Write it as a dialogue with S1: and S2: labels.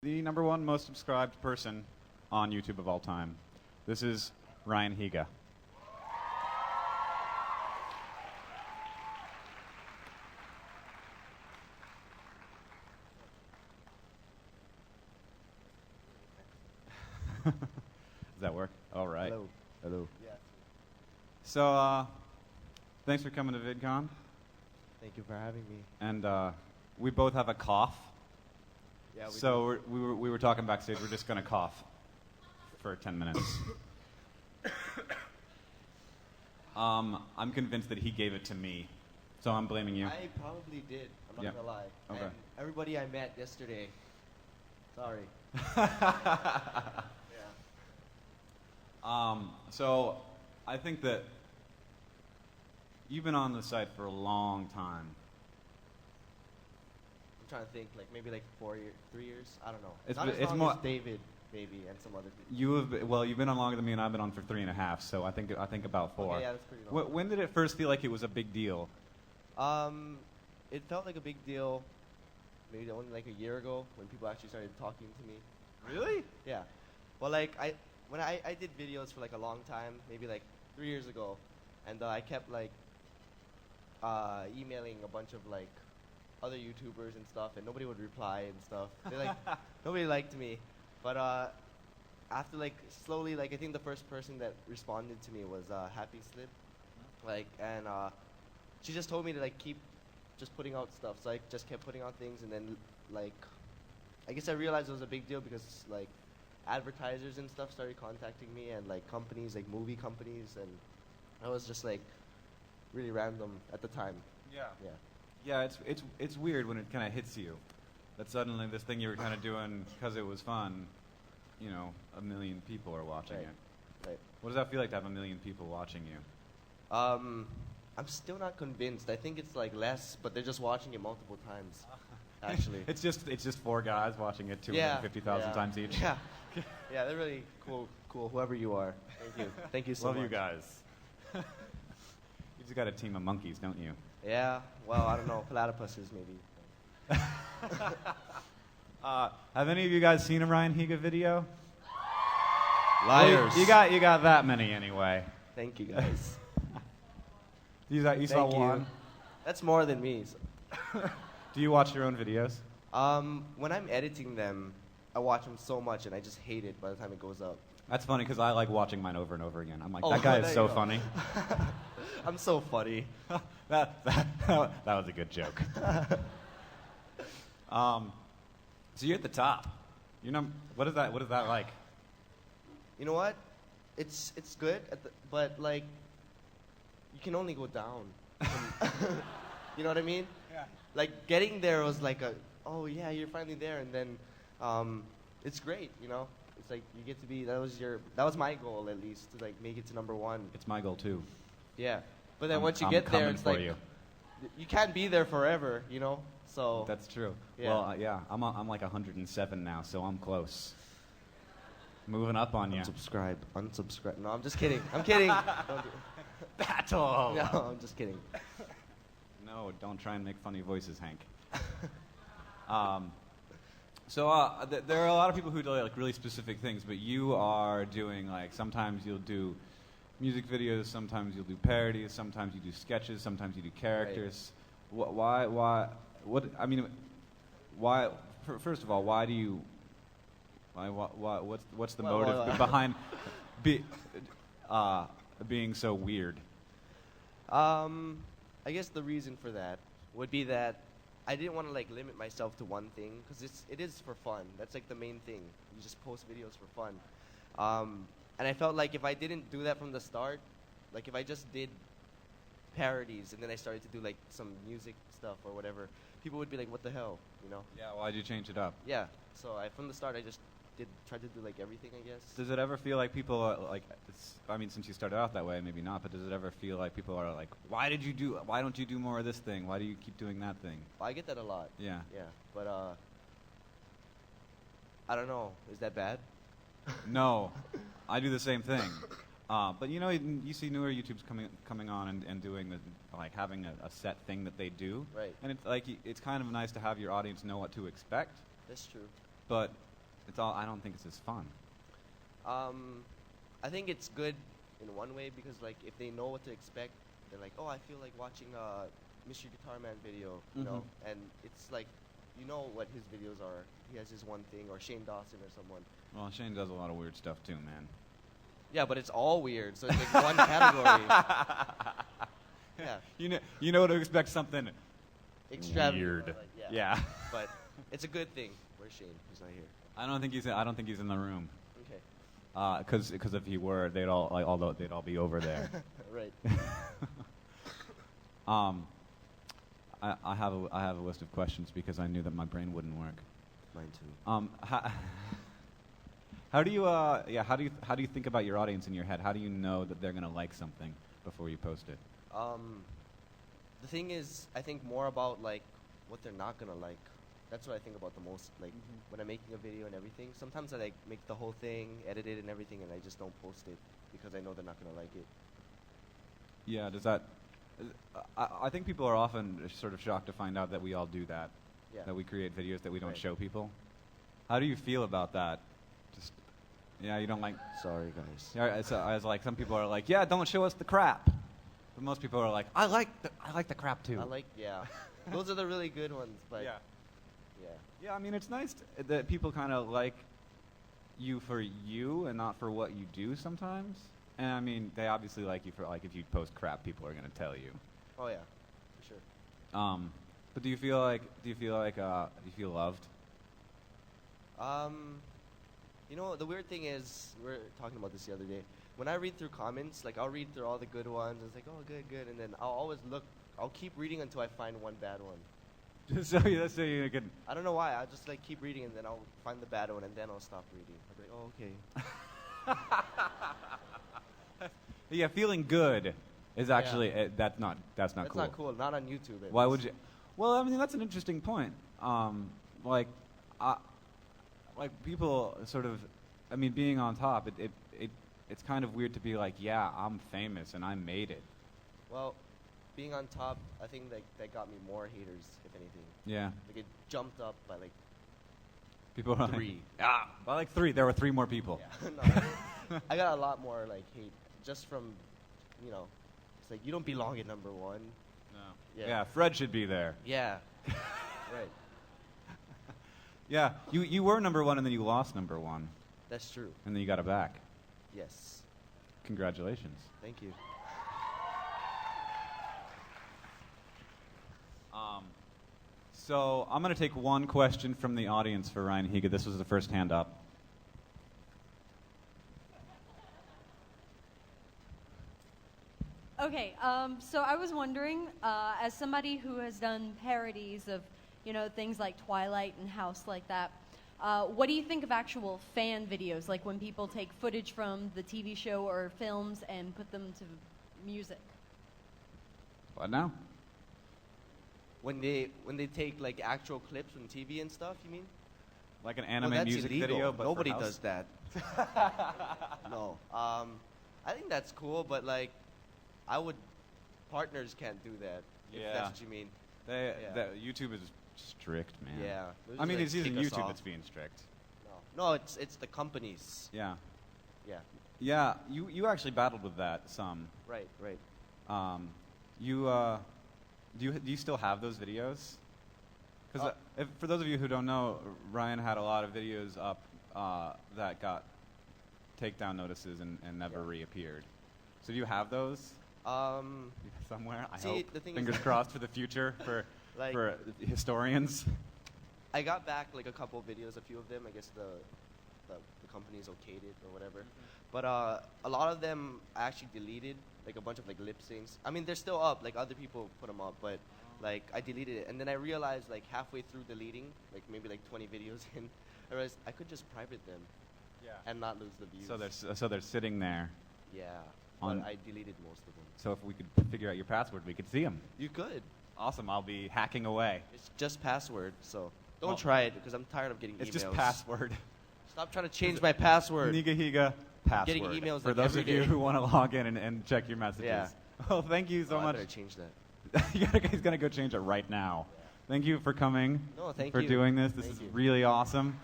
S1: The #1 most subscribed person on YouTube of all time. This is Ryan Higa. Does that work? All right.
S2: Hello.
S1: Hello.
S2: Yeah.
S1: So, thanks for coming to VidCon.
S2: Thank you for having me.
S1: And we both have a cough.
S2: Yeah.
S1: So we were talking backstage. We're just gonna cough for 10 minutes. I'm convinced that he gave it to me, so I'm blaming you.
S2: I probably did. I'm not
S1: Yeah.
S2: gonna lie.
S1: Okay.
S2: And everybody I met yesterday. Sorry. Yeah.
S1: So I think that you've been on the site for a long time.
S2: I'm trying to think. Like maybe like 3 years. I don't know.
S1: It's
S2: Not
S1: been-
S2: as
S1: it's
S2: long
S1: more-
S2: as David, maybe, and some other people.
S1: You've been on longer than me, and I've been on for 3.5. So I think about 4.
S2: Okay, yeah, that's pretty long.
S1: When did it first feel like it was a big deal?
S2: It felt like a big deal. Maybe only like a year ago when people actually started talking to me.
S1: Really?
S2: Yeah. Well, like when I did videos for like a long time, maybe like 3 years ago, and I kept like emailing a bunch of like other YouTubers and stuff, and nobody would reply and stuff. They like nobody liked me, but after like slowly, like I think the first person that responded to me was Happy Slip, like, and she just told me to like keep just putting out stuff. So I just kept putting out things, and then like I guess I realized it was a big deal because like advertisers and stuff started contacting me, and like companies, like movie companies, and I was just like really random at the time.
S1: Yeah.
S2: Yeah.
S1: Yeah, it's weird when it kind of hits you that suddenly this thing you were kind of doing because it was fun, 1 million people are watching
S2: Right.
S1: it.
S2: Right.
S1: What does that feel like to have 1 million people watching you?
S2: I'm still not convinced. I think it's like less, but they're just watching it multiple times. Actually.
S1: It's just 4 guys watching it 250,000 times each.
S2: Yeah. Yeah, they're really cool. Whoever you are. Thank you. Thank you so
S1: Love
S2: much.
S1: you guys. You just got a team of monkeys, don't you?
S2: Yeah. Well, I don't know. Platypuses maybe.
S1: Have any of you guys seen a Ryan Higa video?
S2: Liars.
S1: Well, you got that many anyway.
S2: Thank you guys.
S1: You saw
S2: Thank you.
S1: one.
S2: That's more than me. So.
S1: Do you watch your own videos?
S2: When I'm editing them, I watch them so much, and I just hate it by the time it goes up.
S1: That's funny because I like watching mine over and over again. I'm like,
S2: Oh,
S1: that guy
S2: there
S1: is so
S2: you go.
S1: funny.
S2: I'm so funny.
S1: that was a good joke. So you're at the top. What is that like?
S2: You know what? It's good, but like, you can only go down. You know what I mean?
S1: Yeah.
S2: Like getting there was like oh yeah, you're finally there, and then it's great. It's like you get to be. That was my goal, at least, to like make it to #1.
S1: It's my goal too.
S2: Yeah, but then once you
S1: I'm
S2: get there,
S1: coming
S2: it's
S1: for
S2: like
S1: you.
S2: you can't be there forever. So
S1: That's true.
S2: Yeah.
S1: Well, yeah, I'm like 107 now, so I'm close. Moving up on you.
S2: unsubscribe. No, I'm just kidding. I'm kidding. Don't do-
S1: Battle.
S2: No, I'm just kidding.
S1: No, don't try and make funny voices, Hank. There are a lot of people who do like really specific things, but you are doing like sometimes you'll do music videos, sometimes you'll do parodies, sometimes you do sketches, sometimes you do characters. Why? What? I mean, why? First of all, why do you? What's the motive behind being so weird?
S2: I guess the reason for that would be that I didn't want to like limit myself to one thing, because it is for fun. That's like the main thing. You just post videos for fun. And I felt like if I didn't do that from the start, like if I just did parodies and then I started to do like some music stuff or whatever, people would be like, what the hell,
S1: Yeah, why'd you change it up?
S2: Yeah. So from the start, I just tried to do like everything, I guess.
S1: Does it ever feel like people are like? I mean, since you started out that way, maybe not. But does it ever feel like people are like, why don't you do more of this thing? Why do you keep doing that thing?
S2: I get that a lot.
S1: Yeah.
S2: Yeah. But I don't know. Is that bad?
S1: No, I do the same thing. But you see newer YouTubes coming on and doing like having a set thing that they do.
S2: Right.
S1: And it's like it's kind of nice to have your audience know what to expect.
S2: That's true.
S1: But I don't think it's as fun.
S2: I think it's good in one way because like if they know what to expect, they're like, oh, I feel like watching a Mystery Guitar Man video, you know, and it's like, you know what his videos are. He has his one thing, or Shane Dawson or someone.
S1: Well, Shane does a lot of weird stuff too, man.
S2: Yeah, but it's all weird, so it's like one category. Yeah.
S1: You know to expect something
S2: Extravagant.
S1: weird.
S2: Like,
S1: Yeah.
S2: But it's a good thing. Where's Shane? He's not here.
S1: I don't think he's in the room.
S2: Okay.
S1: Because if he were, they'd all be over there.
S2: Right.
S1: I have a list of questions because I knew that my brain wouldn't work.
S2: Mine too.
S1: How do you think about your audience in your head? How do you know that they're gonna like something before you post it?
S2: The thing is, I think more about like what they're not gonna like. That's what I think about the most. Like when I'm making a video and everything, sometimes I like make the whole thing, edit it and everything, and I just don't post it because I know they're not gonna like it.
S1: Yeah. Does that? I think people are often sort of shocked to find out that we all do that.
S2: Yeah.
S1: That we create videos that we don't
S2: Right.
S1: show people. How do you feel about that? Just, yeah, you don't like.
S2: Sorry, guys.
S1: Yeah, I was like, some people are like, yeah, don't show us the crap. But most people are like, I like the crap too.
S2: Yeah. Those are the really good ones, but
S1: Yeah.
S2: yeah.
S1: Yeah, I mean, it's nice that people kind of like you for you and not for what you do sometimes. And I mean, they obviously like you for like if you post crap, people are gonna tell you.
S2: Oh yeah, for sure.
S1: But do you feel loved?
S2: You know, the weird thing is, we were talking about this the other day. When I read through comments, like I'll read through all the good ones. It's like, oh, good, and then I'll keep reading until I find one bad one.
S1: Just so you can.
S2: I don't know why. I'll just like keep reading, and then I'll find the bad one, and then I'll stop reading. I'll be like, oh, okay.
S1: Yeah, feeling good is actually that's not
S2: That's
S1: cool.
S2: not cool. Not on YouTube.
S1: Why would you? Well, I mean, that's an interesting point. Like people sort of, I mean, being on top, it's kind of weird to be like, yeah, I'm famous and I made it.
S2: Well, being on top, I think that got me more haters, if anything.
S1: Yeah.
S2: Like it jumped up by like
S1: People are
S2: 3.
S1: By like 3, there were 3 more people.
S2: Yeah. No, I got a lot more like hate just from, you know, it's like you don't belong at number 1.
S1: No. Yeah, Fred should be there.
S2: Yeah. Right.
S1: Yeah, you were number 1 and then you lost number 1.
S2: That's true.
S1: And then you got it back.
S2: Yes.
S1: Congratulations.
S2: Thank you.
S1: So I'm going to take one question from the audience for Ryan Higa. This was the first hand up.
S3: Okay, so I was wondering, as somebody who has done parodies of, you know, things like Twilight and House like that, what do you think of actual fan videos, like when people take footage from the TV show or films and put them to music?
S1: What now?
S2: When they take like actual clips from TV and stuff, you mean?
S1: Like an
S2: Well,
S1: anime
S2: that's
S1: music
S2: illegal.
S1: video, but
S2: Nobody
S1: for house?
S2: does that. No. I think that's cool, but like, partners can't do that. If
S1: Yeah.
S2: that's what you mean.
S1: YouTube is strict, man.
S2: Yeah.
S1: I mean, it's using
S2: kick us
S1: YouTube
S2: off.
S1: that's being strict.
S2: No, it's the companies.
S1: Yeah.
S2: Yeah.
S1: Yeah, you actually battled with that some.
S2: Right.
S1: Do you still have those videos? Because for those of you who don't know, Ryan had a lot of videos up that got takedown notices and never reappeared. So do you have those somewhere? I hope.
S2: The thing
S1: Fingers
S2: is,
S1: crossed for the future for
S2: like,
S1: for historians.
S2: I got back like a couple of videos, a few of them. I guess the companies okayed it or whatever. But a lot of them I actually deleted, like a bunch of like lip syncs. I mean, they're still up. Like other people put them up, but like I deleted it. And then I realized like halfway through deleting, like maybe like 20 videos in, I realized I could just private them.
S1: Yeah.
S2: And not lose the views.
S1: So they're sitting there.
S2: Yeah.
S1: On-
S2: But I deleted most of them.
S1: So if we could figure out your password, we could see them.
S2: You could.
S1: Awesome. I'll be hacking away.
S2: It's just password, so don't
S1: Well,
S2: try it because I'm tired of getting emails.
S1: It's just password.
S2: Stop trying to change my password.
S1: Nigahiga password.
S2: Getting emails
S1: for
S2: like
S1: those
S2: every
S1: of you
S2: day.
S1: who want to log in and check your messages.
S2: Yeah.
S1: Well, thank you so
S2: I
S1: much.
S2: better change that.
S1: He's gonna go change it right now. Thank you for coming.
S2: No, thank
S1: for
S2: you.
S1: doing this. This
S2: Thank
S1: is
S2: you.
S1: really awesome.